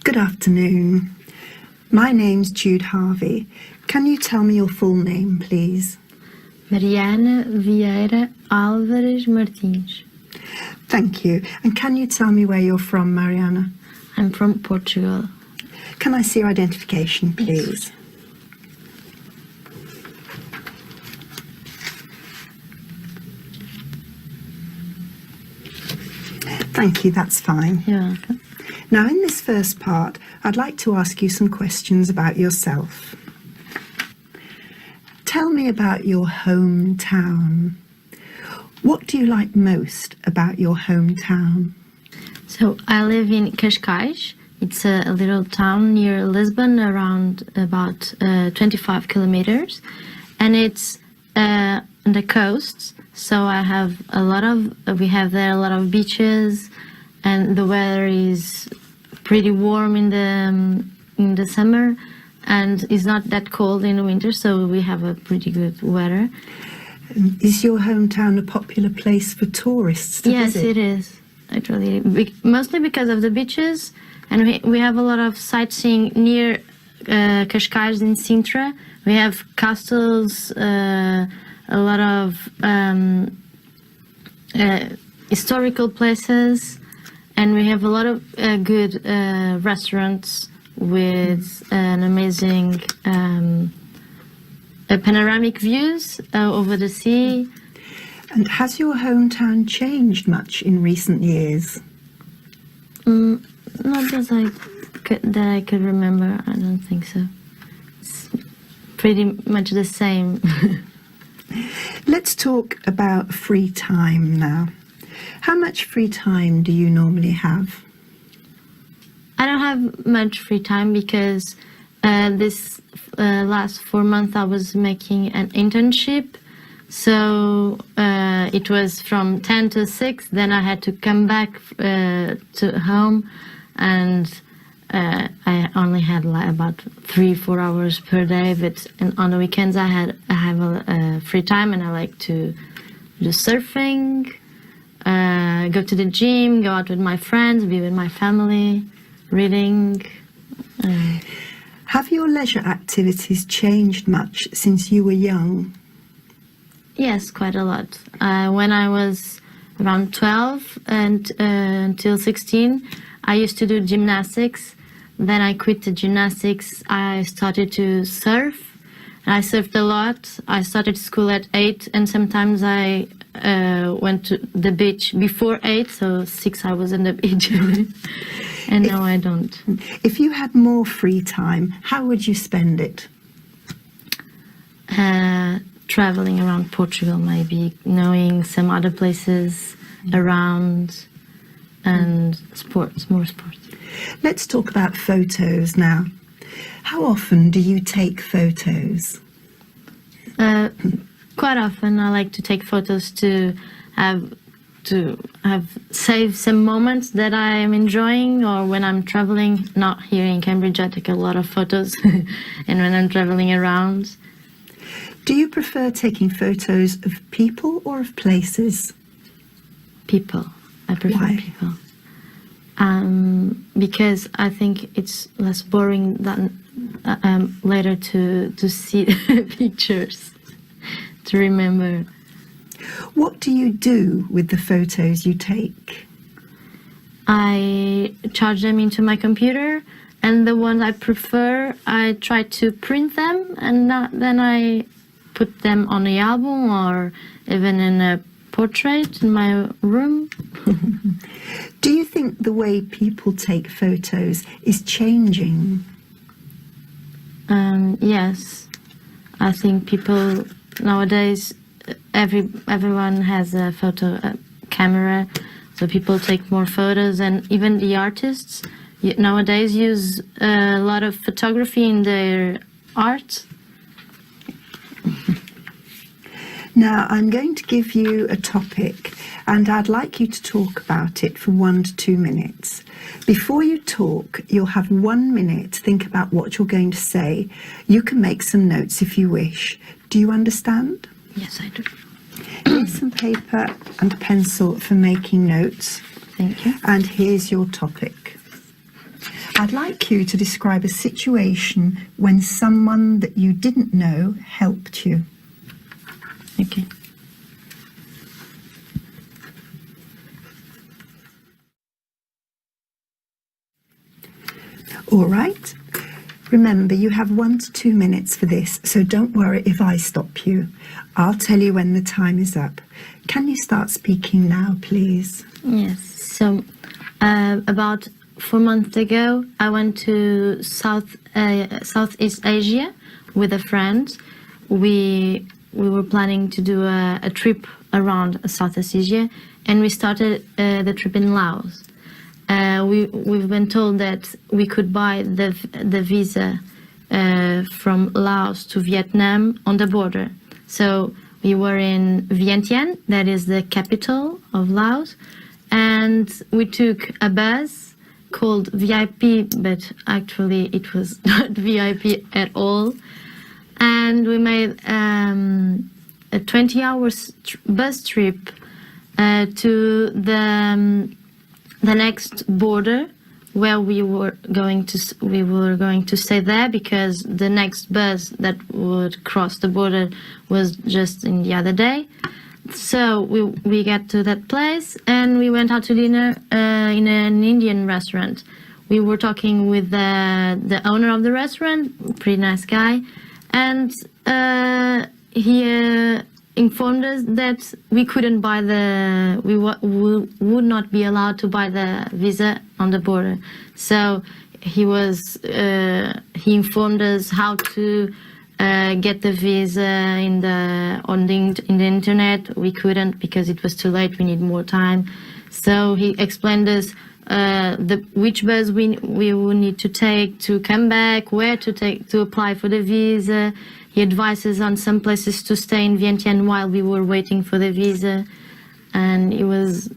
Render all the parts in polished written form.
Good afternoon. My name's Jude Harvey. Can you tell me your full name, please? Mariana Vieira Álvares Martins. Thank you. And can you tell me where you're from, Mariana? I'm from Portugal. Can I see your identification, please? Thank you, that's fine. You're welcome. Now, in this first part, I'd like to ask you some questions about yourself. Tell me about your hometown. What do you like most about your hometown? So I live in Cascais. It's a little town near Lisbon, around about 25 kilometers, and it's on the coast. So we have there a lot of beaches, and the weather is pretty warm in the summer, and it's not that cold in the winter. So we have a pretty good weather. Is your hometown a popular place for tourists to visit? Yes, it is. Actually, mostly because of the beaches, and we have a lot of sightseeing near Cascais in Sintra. We have castles, a lot of historical places, and we have a lot of good restaurants with an amazing panoramic views over the sea. And has your hometown changed much in recent years? Not as that I could remember. I don't think so. It's pretty much the same. Let's talk about free time now. How much free time do you normally have? I don't have much free time because this last 4 months I was making an internship. So it was from 10 to 6, then I had to come back to home, and I only had like about 3-4 hours per day, but on the weekends I have a free time, and I like to do surfing, go to the gym, go out with my friends, be with my family, reading. Have your leisure activities changed much since you were young? Yes, quite a lot. When I was around 12 and until 16, I used to do gymnastics. Then I quit the gymnastics. I started to surf. I surfed a lot. I started school at 8, and sometimes I went to the beach before 8, so 6 I was in the beach. And now I don't. If you had more free time, how would you spend it? Traveling around Portugal, maybe knowing some other places around, and more sports. Let's talk about photos now. How often do you take photos? Quite often. I like to take photos to have save some moments that I am enjoying, or when I'm traveling. Not here in Cambridge, I take a lot of photos, and when I'm traveling around. Do you prefer taking photos of people or of places? People. I prefer Why? people. Because I think it's less boring than later to see pictures, to remember. What do you do with the photos you take? I charge them into my computer, and the ones I prefer, I try to print them, and then I put them on the album or even in a portrait in my room. Do you think the way people take photos is changing? Yes, I think people nowadays, everyone has a photo camera, so people take more photos, and even the artists nowadays use a lot of photography in their art. Now, I'm going to give you a topic, and I'd like you to talk about it for 1 to 2 minutes. Before you talk, you'll have 1 minute to think about what you're going to say. You can make some notes if you wish. Do you understand? Yes, I do. Here's some paper and a pencil for making notes. Thank you. And here's your topic. I'd like you to describe a situation when someone that you didn't know helped you. Okay. All right. Remember, you have 1 to 2 minutes for this, so don't worry if I stop you. I'll tell you when the time is up. Can you start speaking now, please? Yes. So, about 4 months ago, I went to Southeast Asia with a friend. We were planning to do a trip around Southeast Asia, and we started the trip in Laos. We've been told that we could buy the visa from Laos to Vietnam on the border. So we were in Vientiane, that is the capital of Laos, and we took a bus called VIP, but actually it was not VIP at all. And we made a 20-hour bus trip to the next border, where we were going to stay there, because the next bus that would cross the border was just in the other day. So we got to that place and we went out to dinner in an Indian restaurant. We were talking with the owner of the restaurant, pretty nice guy, and he informed us that we couldn't buy we would not be allowed to buy the visa on the border. So he informed us how to get the visa in the internet. We couldn't because it was too late. We need more time. So he explained us which bus we would need to take to come back, where to take to apply for the visa. He advised us on some places to stay in Vientiane while we were waiting for the visa, and it was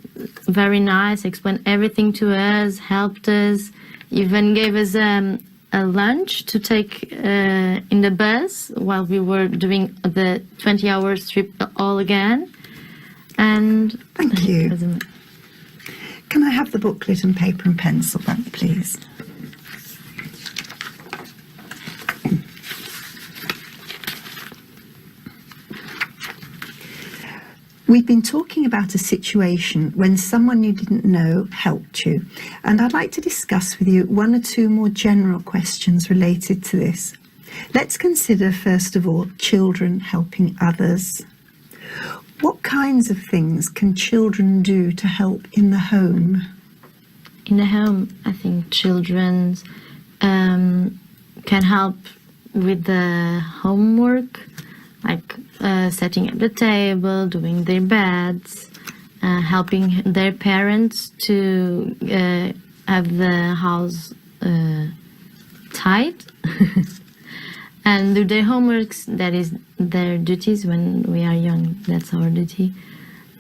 very nice. Explained everything to us, helped us, even gave us a lunch to take in the bus while we were doing the 20-hour trip all again. And thank you. Can I have the booklet and paper and pencil back, please? We've been talking about a situation when someone you didn't know helped you, and I'd like to discuss with you 1 or 2 more general questions related to this. Let's consider, first of all, children helping others. What kinds of things can children do to help in the home? In the home, I think children can help with the homework, like setting up the table, doing their beds, helping their parents to have the house tight, and do their homeworks. That is their duties when we are young. That's our duty,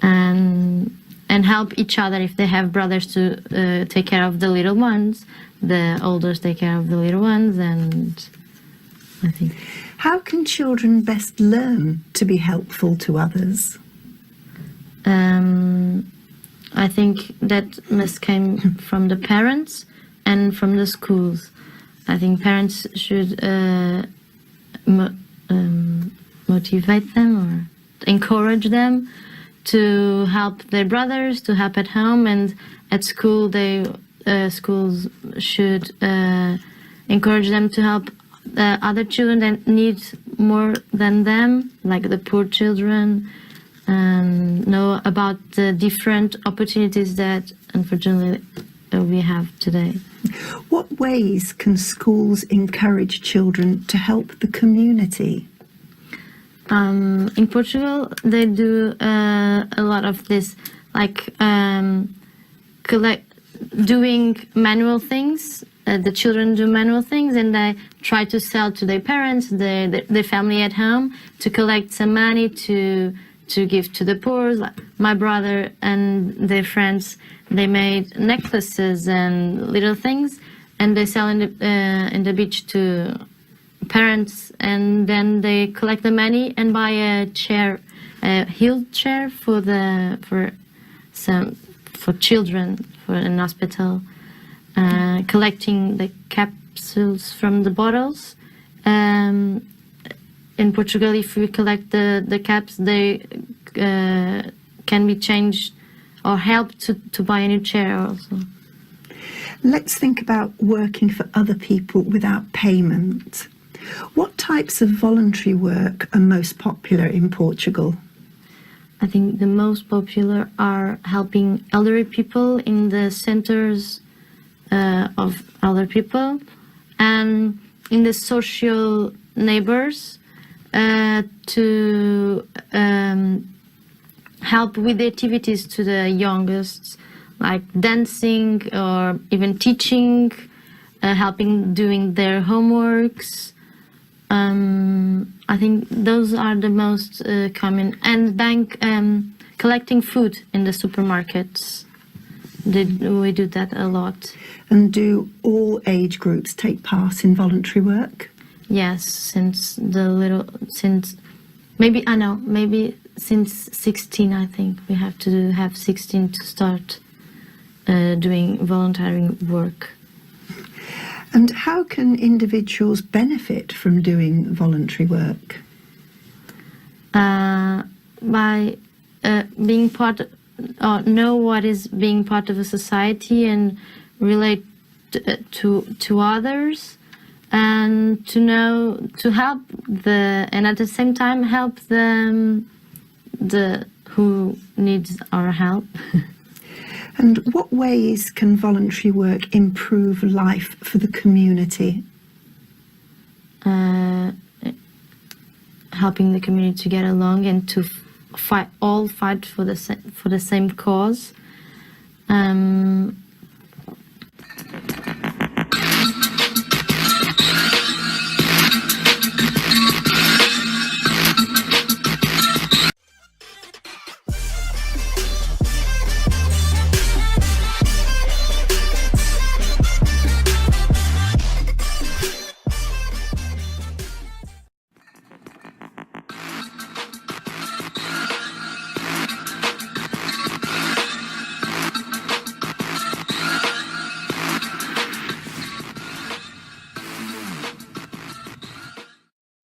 and help each other if they have brothers to take care of the little ones. The elders take care of the little ones, and I think. How can children best learn to be helpful to others? I think that must come from the parents and from the schools. I think parents should motivate them or encourage them to help their brothers, to help at home, and at school schools should encourage them to help other children that need more than them, like the poor children, and know about the different opportunities that unfortunately we have today. What ways can schools encourage children to help the community? In Portugal, they do a lot of this, like doing manual things. The children do manual things, and they try to sell to their parents, their family at home, to collect some money to give to the poor. Like my brother and their friends, they made necklaces and little things, and they sell in the beach to parents, and then they collect the money and buy a chair, a heeled chair for children for an hospital. collecting the capsules from the bottles. In Portugal, if we collect the caps, they can be changed or help to buy a new chair also. Let's think about working for other people without payment. What types of voluntary work are most popular in Portugal? I think the most popular are helping elderly people in the centers of elder people and in the social neighbors to help with the activities to the youngest, like dancing or even teaching, helping doing their homeworks. I think those are the most common. And collecting food in the supermarkets. We do that a lot. And do all age groups take part in voluntary work? Yes, since maybe since 16, I think we have to have 16 to start doing voluntary work. And how can individuals benefit from doing voluntary work? By being part, know what is being part of a society and relate to others, and to help and at the same time help the who needs our help. And what ways can voluntary work improve life for the community? Helping the community to get along and to fight for the same cause.